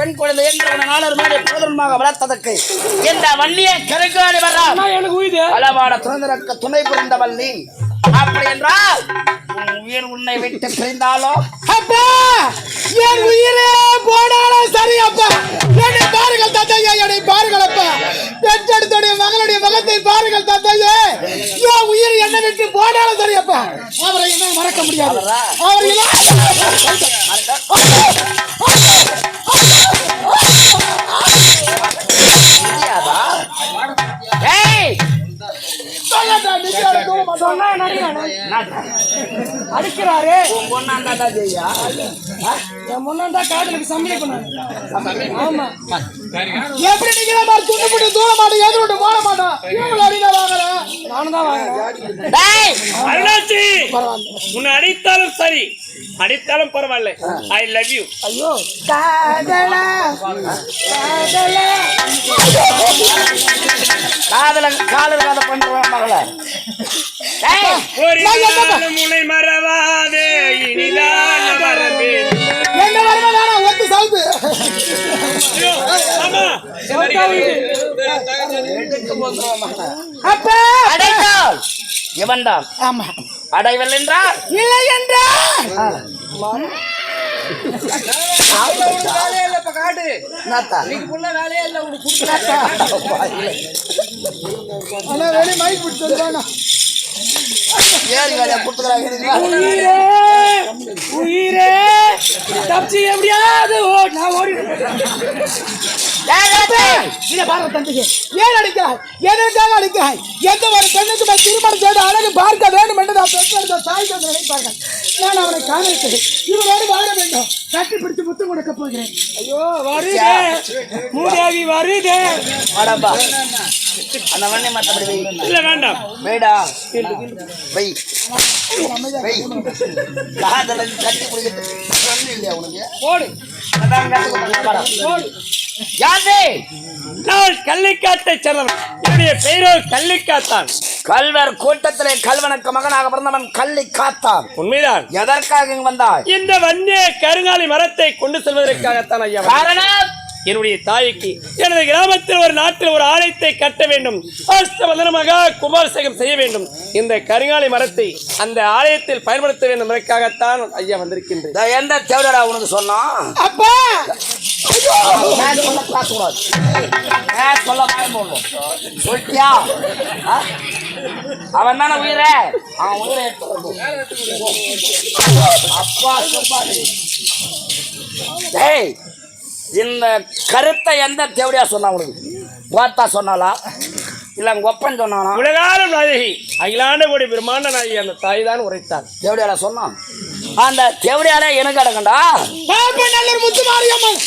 பெண் குழந்தை என்று நாளர் மேலே பிரதமமாக வளர்த்ததற்கு இந்த வள்ளியை கருங்காலி வர்றான் எனக்கு உயிர் அளவாட சுதந்திரக்கு துணை புரிந்த வள்ளி. அப்படி என்றால் உயிர் உன்னை விட்டு பிரிந்தாலும் அப்பா என் உயிரே போனாலும் சரி அப்பா. என்னை பாருங்கள் தந்தையே, என்னை பாருங்கள் அப்பா. பெற்றெடுத்துடைய மகளுடைய மகத்தை பாருங்கள் தந்தையே. என் உயிர் என்னை விட்டு போனாலும் சரி அப்பா. அவரை என்ன மறக்க முடியாது. அவரை அடிக்கிறாரு முன்னா காதலுக்கு சம்மதி பண்ணாரு. ஆமா எப்படி நீங்க துண்டு போட்டு தூர மாட்டோம் எதிர்ட்டு போட மாட்டோம். இவங்களை அடிக்க வாங்கல நானும் தான் வாங்குறேன். உன்னை அடித்தாலும் சரி அடித்தாலும் பரவாயில்ல. I love you. ஐயோ காதலா காதல காதல் காதல் பண்றேன் மகள. முனை மறவாதே இனிதான் வரவே. என்ன வரவானா ஒத்து சவுது. அப்பா அடைத்தால் இவன்தான். ஆமா அடைவல் என்றால் இல்லை என்றால் உயிரே தப்பிச்சு எப்படியாவது நான் ஓடி ஏன் அடிக்கிறாய்? எதற்காக அடிக்கிறாய்? எந்த ஒரு பெண்ணுக்கு திருமணம் செய்து அழகு பார்க்க வேண்டும் என்று நான் பெற்றெடுத்த தாய் தந்தை நினைப்பார்கள். நான் அவனை காதலித்தேன். இவரோடு வாழ வேண்டும். கட்டி பிடித்து முத்து கொடுக்க போகிறேன். ஐயோ வருதே மூதேவி வருதே. அந்த வண்ணை மற்றபடி வை. இல்ல வேண்டாம் வேடா வை வை. காதலுக்கு கட்டி பிடிக்கிறது இல்லையா உனக்கு? ஓடு ஓடு. யாரு? நான் கள்ளிக்காட்டை சேர்ந்தவன். என்னுடைய பெயரோ கள்ளிக்காத்தான். கல்வர் கூட்டத்திலே கல்வனுக்கு மகனாக பிறந்தவன் கள்ளிக்காத்தான். உண்மைதான். எதற்காக இங்கு வந்தாய்? இந்த வன்னிய கருங்காலி மரத்தை கொண்டு செல்வதற்காகத்தான் ஐயா. காரணம் என்னுடைய தாய்க்கு எனது கிராமத்தில் ஒரு நாட்டில் ஒரு ஆலயத்தை கட்ட வேண்டும். அஷ்டவதனமாக கும்பாபிஷேகம் செய்ய வேண்டும். இந்த கருங்காலி மரத்தை அந்த ஆலயத்தில் பயன்படுத்த வேண்டும் என்பதற்காகத்தான் ஐயா வந்திருக்கின்றேன். எந்த தேவடா உனக்கு சொன்னா? அப்பா சொல்லியா? அவன் தானே உயிரே. அவன் உயிரை அப்பா இந்த கருத்தை எந்த தேவடியா சொன்னா உனக்கு? பார்த்தா சொன்னாலா இல்ல ஒப்பன் சொன்னானா? உலகாலும் நாயகி அகிலாண்ட கோடி பிரம்மாண்ட நாயகி அந்த தாய் தான் உரைத்தார். தேவடியால சொன்னான். அந்த தேவடியால எனக்கு அடங்கண்டா நல்லூர் முத்து மாரியம்மன்.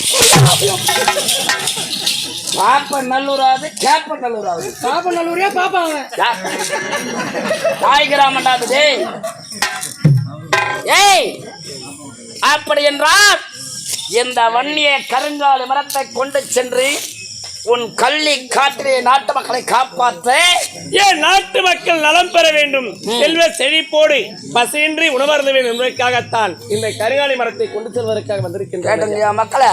பாப்பநல்லூராது கேப்பநல்லூராது. பாப்பநல்லூரே பாப்பாங்க தாய் கிராமண்டாது. ஏய் அப்படி என்றால் இந்த வன்னிய கருங்காலி மரத்தை கொண்டு சென்று உன் கள்ளி காற்றிலே நாட்டு மக்களை காப்பாற்ற, ஏன் நாட்டு மக்கள் நலம் பெற வேண்டும், செல்வ செழிப்போடு பசியின்றி உணவருந்த வேண்டும் என்பதற்காகத்தான் இந்த கருங்காலி மரத்தை கொண்டு செல்வதற்காக வந்திருக்கின்ற மக்களை.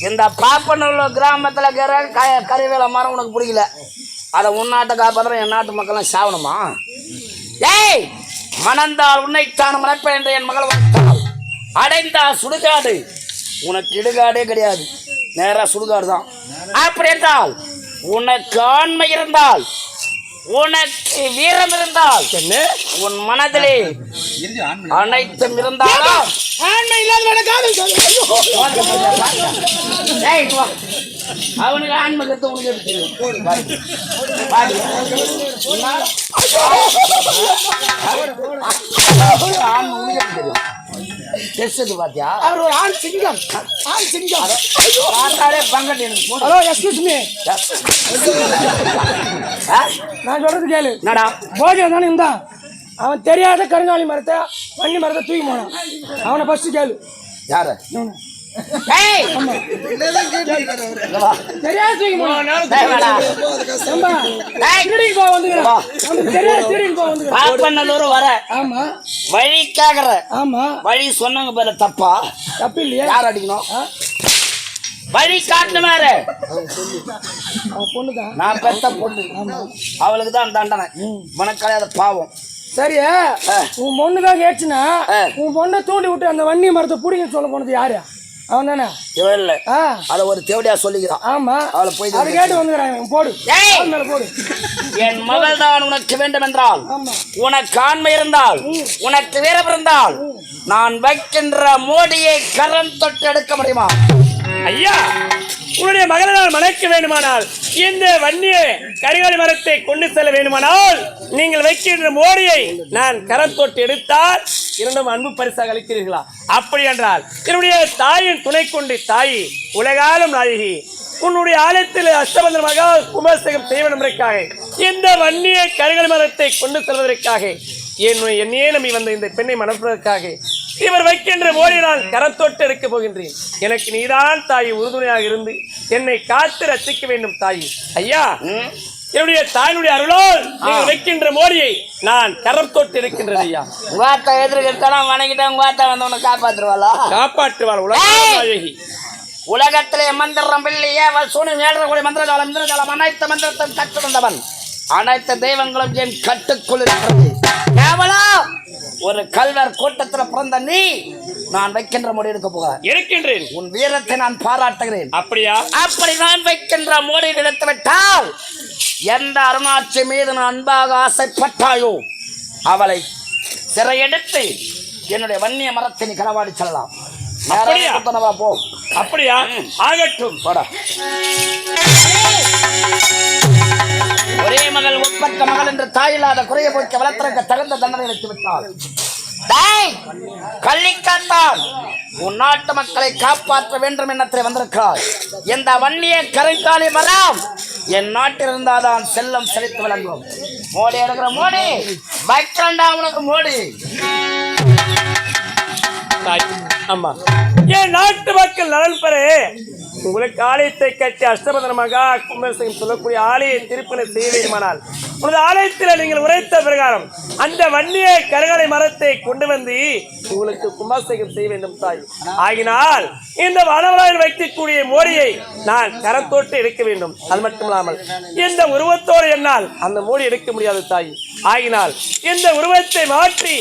இந்த பாப்பநல்லூர் கிராமத்துல கருவேல மரம் உனக்கு பிடிக்கல. அதை உன் நாட்டை காப்பாற்ற என் நாட்டு மக்கள் சாவணுமா? ஏய் மணந்தால் உன்னைத்தான் மணப்பேன் என்று என் மகள் வந்தால் அடைந்தால் சுடுகாடு. உனக்கு இடுகாடே கிடையாது, நேரா சுடுகாடு தான். அப்படி என்றால் உனக்கு ஆண்மை இருந்தால், உனக்கு வீரம் இருந்தால், உன் மனதிலே அனைத்தும் இருந்தாலும் ஆண்மை இல்லாத அவனுக்கு ஆண்மை கருத்து உனக்கு எப்படி தெரியும்? ஆண்மை உனக்கு எப்படி தெரியும்? பாத்தியா? அவர் ஒரு ஆண் சிங்கம். ஆண் சிங்கம் பங்கட்டி. ஹலோ எக்ஸ்கியூஸ் மீ, நான் சொல்றது கேளு. என்னடா போஜனம் தானே இருந்தான். அவன் தெரியாத கருங்காலி மரத்தை வன்னி மரத்தை தூக்கி போனான். அவனை ஃபர்ஸ்ட் கேளு. யாரு? தெரியாது தூக்கி போனான். பாப்பநல்லூர் வர ஆமா வழிக்காக. ஆமா வழி சொன்னவங்க பேர தப்பா? தப்பு இல்லையா? யார் அடிக்கணும்? வழி காட்டுனாரு. பொண்ணுதான் நான் பெத்த பொண்ணு, அவளுக்கு தான் தண்டனை. உனக்காலே அது பாவம். சரி, உன் பொண்ணுதான் கேட்டுச்சுன்னா உன் பொண்ணை தூண்டி விட்டு அந்த வன்னி மரத்தை பிடிங்க சொல்ல போனது யாரு? அவன் தானே? இவன் இல்ல, அதை ஒரு தேவடியா சொல்லிக்கிறான். ஆமா, அவளை போய் அது கேட்டு வந்துக்கிறான். போடு போடு. என் மகள் தான் உனக்கு வேண்டும் என்றால், உனக்கு ஆண்மை இருந்தால், உனக்கு வீரம் இருந்தால், நான் வைக்கின்ற மோடியை கரம் தொட்டு எடுக்க முடியுமா? ஐயா, உன்னுடைய மகளை நான் மணக்க வேண்டுமானால், இந்த வன்னிய கரிகாலி மரத்தை கொண்டு செல்ல வேண்டுமானால், நீங்கள் வைக்கின்ற மோடியை நான் கரம் தொட்டு எடுத்தால் இரண்டும் அன்பு பரிசாக அளிக்கிறீர்களா? அப்படி என்றால் என்னுடைய தாயின் துணை கொண்டு தாயி உலகாலும் நாயகி உன்னுடைய ஆலயத்தில் அஷ்டபந்தனமாக கும்பாபிஷேகம் செய்ய என்பதற்காக இந்த வன்னிய கரிகாலி மரத்தை கொண்டு செல்வதற்காக என்னையே நம்பி வந்த இந்த பெண்ணை மணப்பதற்காக இவர் வைக்கின்ற மோடி நான் கரத்தொட்டு எடுக்க போகின்றேன். எனக்கு நீதான் தாய் உறுதுணையாக இருந்து என்னை காத்து ரசிக்க வேண்டும் தாயி. ஐயா, என்னுடைய தாயினுடைய அருளால் நீங்கள் வைக்கின்ற மோடியை நான் கரம் தொட்டு இருக்கின்றேன். ஐயா, உங்க எதிர்க்கலாம் வணங்கிட்ட உங்க வந்து உன்னை காப்பாற்றுவாளா? காப்பாற்றுவாள் உலக நாயகி. உலகத்திலே மந்திரம் வெள்ளியே சூனியம் ஏழரை கோடி மந்திரஜாலம் இந்திரஜாலம் அனைத்து மந்திரத்தையும் கற்று வந்தவன். அனைத்து தெய்வங்களும் என் கட்டுக்குள் இருக்கிறது. கேவலம் ஒரு கல்வர் கூட்டத்தில் பிறந்த நீ நான் வைக்கின்ற மோடி எடுக்க போக இருக்கின்றேன். உன் வீரத்தை நான் பாராட்டுகிறேன். அப்படியா? அப்படி நான் வைக்கின்ற மோடி எடுத்து விட்டால் எந்த அருணாட்சி மீது நான் அன்பாக ஆசைப்பட்டாயோ அவளை சிறையெடுத்து என்னுடைய வன்னிய மரத்தை நீ களவாடி செல்லலாம். போ. அப்படியா? ஆகட்டும். ஒரே மகள் ஒப்பற்ற மகள் என்று தாயில்லாத குறைய போய்க்க வளர்த்திருக்க தகுந்த தண்டனை எடுத்து விட்டாள். கள்ளிக்காத்தான் உன் நாட்டு மக்களை காப்பாற்ற வேண்டும் எண்ணத்தில் வந்திருக்கிறார். இந்த வன்னிய கரைக்காலி மரம் என் நாட்டில் இருந்தாதான் செல்லம் செழித்து விளங்கும். மோடி எடுக்கிற மோடி பைக்கண்டா உனக்கு மோடி. அம்மா, என் நாட்டு மக்கள் நலன் பெற உங்களுக்கு ஆலயத்தை கட்டி அஷ்டபந்தனமாக கும்பாபிஷேகம் சொல்லக்கூடிய ஆலய திருப்பணி செய்ய வேண்டுமானால் உனது ஆலயத்தில் நீங்கள் உரைத்த பிரகாரம் அந்த வன்னிய கரிகாலை மரத்தை கொண்டு வந்து உங்களுக்கு கும்பாபிஷேகம் செய்ய வேண்டும் தாய். ஆகினால் இந்த வனவராயில் வைக்கக்கூடிய மோடியை நான் கரத்தோட்டு எடுக்க வேண்டும். அது மட்டுமில்லாமல் இந்த உருவத்தோடு என்னால் அந்த மோடி எடுக்க முடியாது தாய். ஆகினால் இந்த உருவத்தை மாற்றி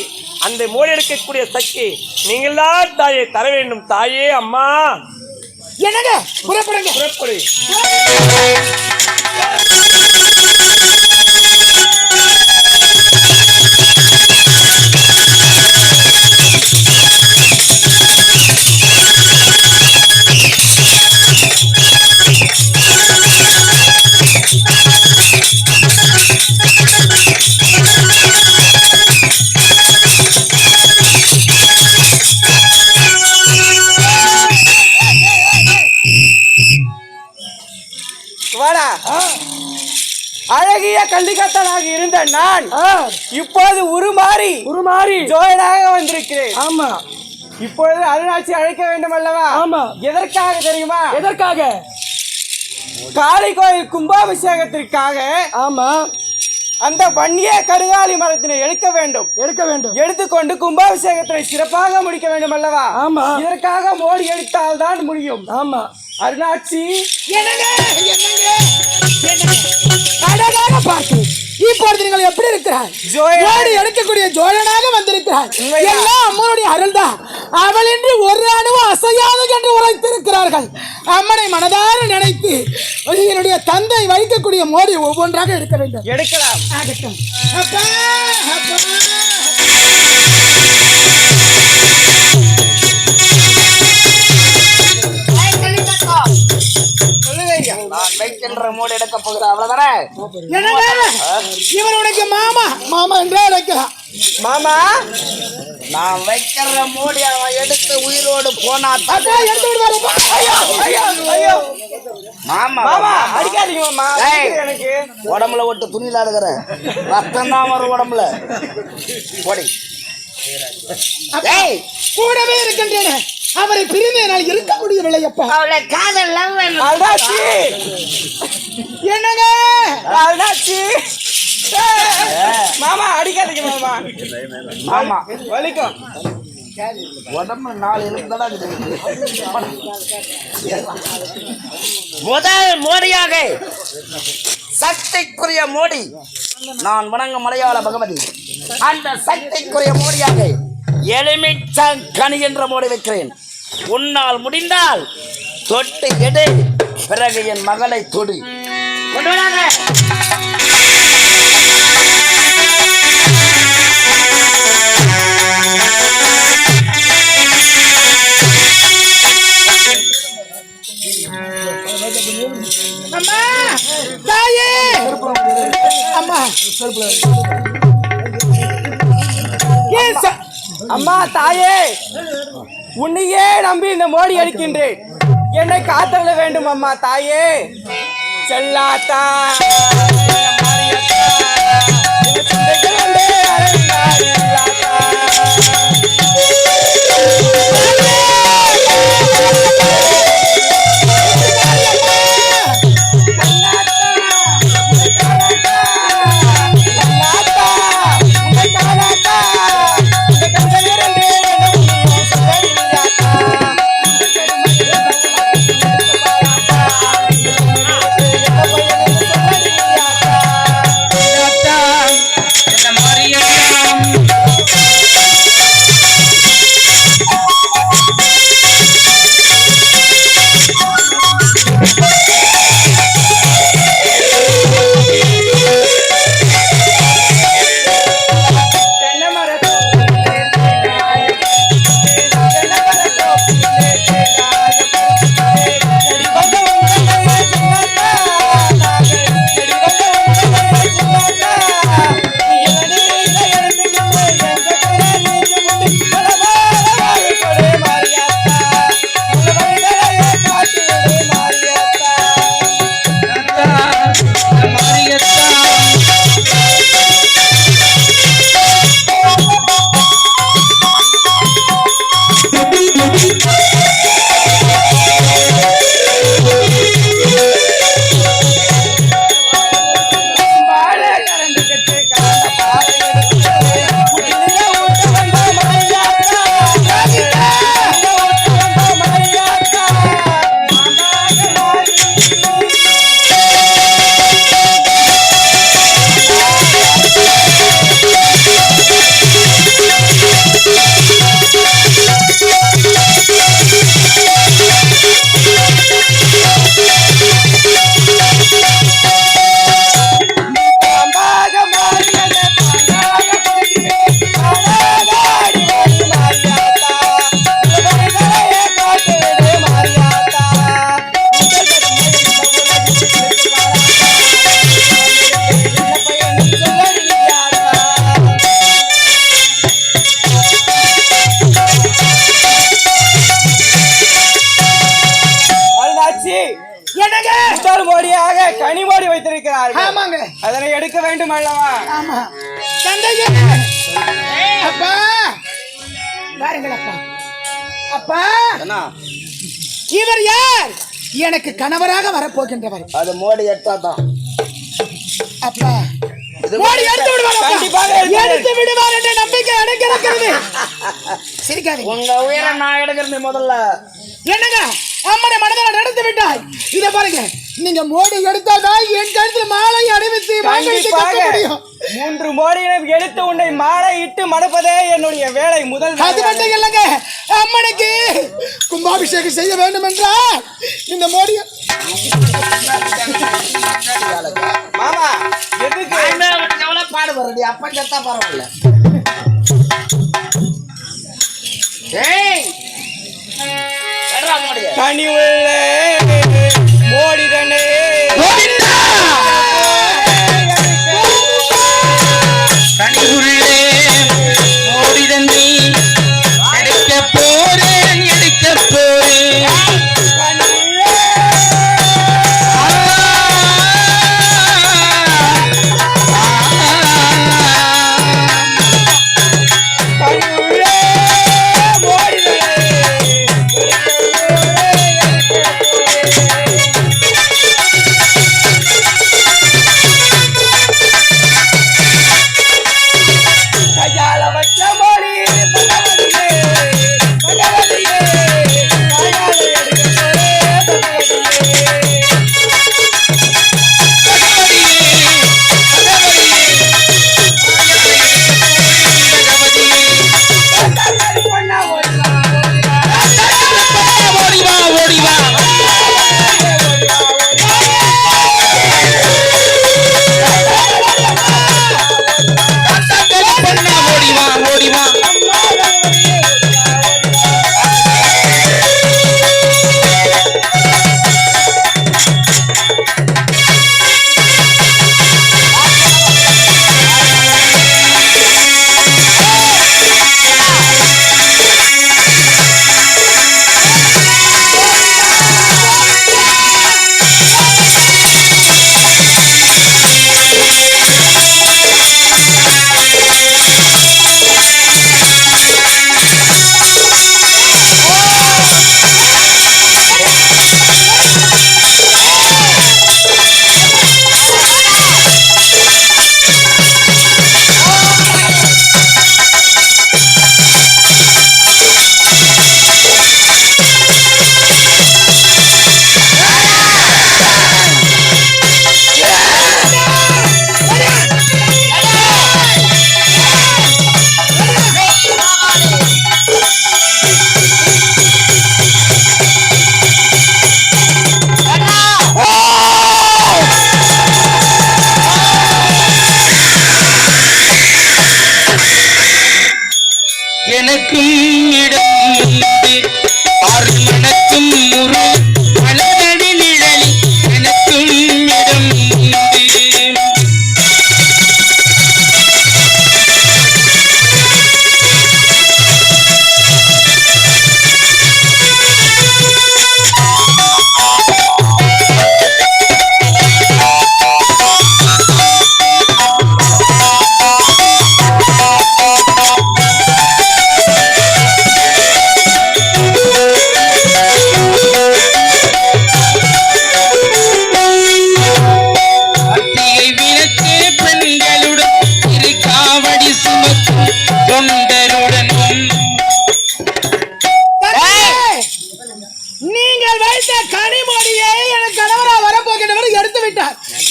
அந்த மோடி எடுக்கக்கூடிய சக்தி நீங்கள் தான் தாயை தர வேண்டும் தாயே. அம்மா, என்னங்க புறப்படுங்க, புறப்படு. அழகிய கண்டிகத்தனாக இருந்த நான் இப்போது உருமாறி ஜோயனாக வந்திருக்கிறேன். ஆமா, இப்பொழுது அருணாட்சி அழைக்க வேண்டும் அல்லவா? ஆமா. எதற்காக தெரியுமா? எதற்காக? காளி கோயில் கும்பாபிஷேகத்திற்காக. ஆமா. அந்த வன்னிய கரிகாலி மரத்தினை எடுக்க வேண்டும். எடுத்துக்கொண்டு கும்பாபிஷேகத்தினை சிறப்பாக முடிக்க வேண்டும் அல்லவா? ஆமா. இதற்காக மோடி எடுத்தால் தான் முடியும். ஆமா. அருணாட்சி, அழகாக பார்க்கிறேன். இப்பொழுது நீங்கள் எப்படி இருக்கிறார்? ஜோடி எடுக்கக்கூடிய ஜோழனாக வந்திருக்கிறார். எல்லாம் அம்மனுடைய அருள்தான். அவள் என்று ஒரு அணுவும் அசையாது என்று உரைத்திருக்கிறார்கள். அம்மனை மனதார நினைத்து என்னுடைய தந்தை வைக்கக்கூடிய மோடி ஒவ்வொன்றாக எடுக்க வேண்டும். எடுக்கலாம். ஆகட்டும். அப்பா, அப்பா. நான் வைக்கின்ற மோடி எடுக்க போகிறேன். அவ்வளவுதானே? இவன் உனக்கு மாமா என்றே அழைக்கலாம். மாமா, நான் வைக்கிற மோடி அவன் எடுத்து உயிரோடு போனா மாமா அடிக்காதீங்க மாமா. எனக்கு உடம்புல ஒட்டு துணியில இருக்கிற ரத்தம் தான் வரும் உடம்புல. போடி. கூடவே இருக்கின்றன. அவரை பிரிந்து என்னால் இருக்க முடியவில்லை. அப்பா, அவளை காதல் என்னங்க மாமா அடிக்காதீங்க மாமா. ஆமா, வலிக்கும். உடம்புல 4 எலும்பு தான் இருக்குது. முதல் மோடியாக சக்திக்குரிய மோடி நான் வணங்கும் மலையாள பகவதி. அந்த சக்திக்குரிய மோடியாக எலுமிச்சங்கனி என்ற மோடி வைக்கிறேன். உன்னால் முடிந்தால் தொட்டு எடு, பிறகு என் மகளை தொடு. கொண்டு வராங்க. அம்மா தாயே அம்மா அம்மா தாயே, உன்னையே நம்பி இந்த மோடி அடிக்கின்றேன். என்னை காத்தள்ள வேண்டும் அம்மா தாயே. செல்லாத்தா முதல் மோடியாக கனிமோடி வைத்திருக்கிறார்கள். ஆமாங்க, அதனை எடுக்க வேண்டும் அல்லவா? ஆமா தந்தையே. அப்பா பாருங்கள் அப்பா. அப்பா இவர் யார்? எனக்கு கணவராக வரப்போகின்றவர். அது மோடி எடுத்தா தான். அப்பா மோடி எடுத்து விடுவார். கண்டிப்பாக எடுத்து விடுவார் என்ற நம்பிக்கை எனக்கு இருக்கிறது. சிரிக்காதீங்க. உங்க உயிரை நான் எடுக்கிறேன் முதல்ல. என்னங்க அம்மனை மனதில் நடந்து விட்டாய். இத பாருங்க, நீங்க மோடி எடுத்தாதான் என் கழுத்துல மாலை அணிவித்து முடியும். 3 மோடியிடம் எடுத்து உன்னை மாலை இட்டு மணப்பதே என்னுடைய வேலை. முதல் அது மட்டும் இல்லைங்க, அம்மனுக்கு கும்பாபிஷேகம் செய்ய வேண்டும் என்றால் இந்த மோடி. மாமா எதுக்கு எவ்வளவு பாடு வருது? அப்பா செத்தா பரவாயில்ல. கனி உள்ள மோடி தானே கனி உள்ளே மோடி தண்ணி எடுக்க போறேன் எடுக்க போறேன்.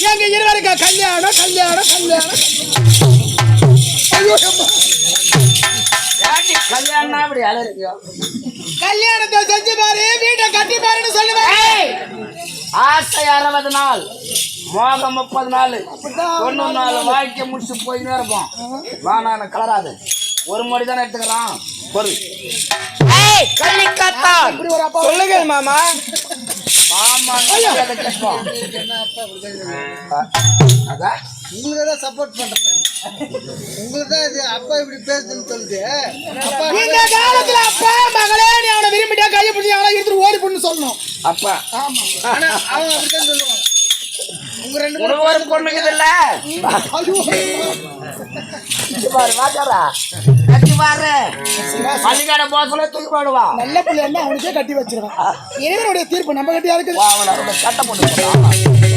எங்க இருவருக்கு கல்யாணம் கல்யாணம் கல்யாணம் ஐயோ அம்மா. ஏன்டி கல்யாணம் அப்படி அலறியோ? கல்யாணத்தை செஞ்சு பாரு வீட்டை கட்டி பாருன்னு சொல்லுவேன். ஏய், ஆசை 60 நாள், மோகம் 30 நாள், 90 நாள் வாழ்க்கை முடிச்சு போயின்னு இருப்போம். வானா கலராது, ஒரு மணி தானே எடுத்துக்கிறான் பொருள். ஏய், கள்ளிக்காத்தான் இப்படி ஒரு அப்பா சொல்லுங்கள் மாமா. மாமா அதை கேட்போம். அதான் உங்களுக்கு தான் சப்போர்ட் பண்றேன். உங்களுக்கு தான் இது அப்பா இப்படி பேசுதுன்னு சொல்லுது. அப்பா இந்த காலத்துல அப்பா மகளே நீ அவனை விரும்பிட்டா கையை பிடிச்சி அவனை எடுத்துட்டு ஓடி போன்னு சொல்லணும். அப்பா ஆனா அவன் அப்படித்தான் சொல்லுவான். உங்க ரெண்டு உனக்கு ஒரு பொண்ணுக்குது இல்ல? பாரு வாச்சாரா கட்டி பாரு, பள்ளிக்காட போசல தூக்கி போடுவா. நல்ல பிள்ளை என்ன அவனுக்கே கட்டி வச்சிருவான். இறைவனுடைய தீர்ப்பு நம்ம கட்டியா இருக்குது. அவனை சட்டை போட்டு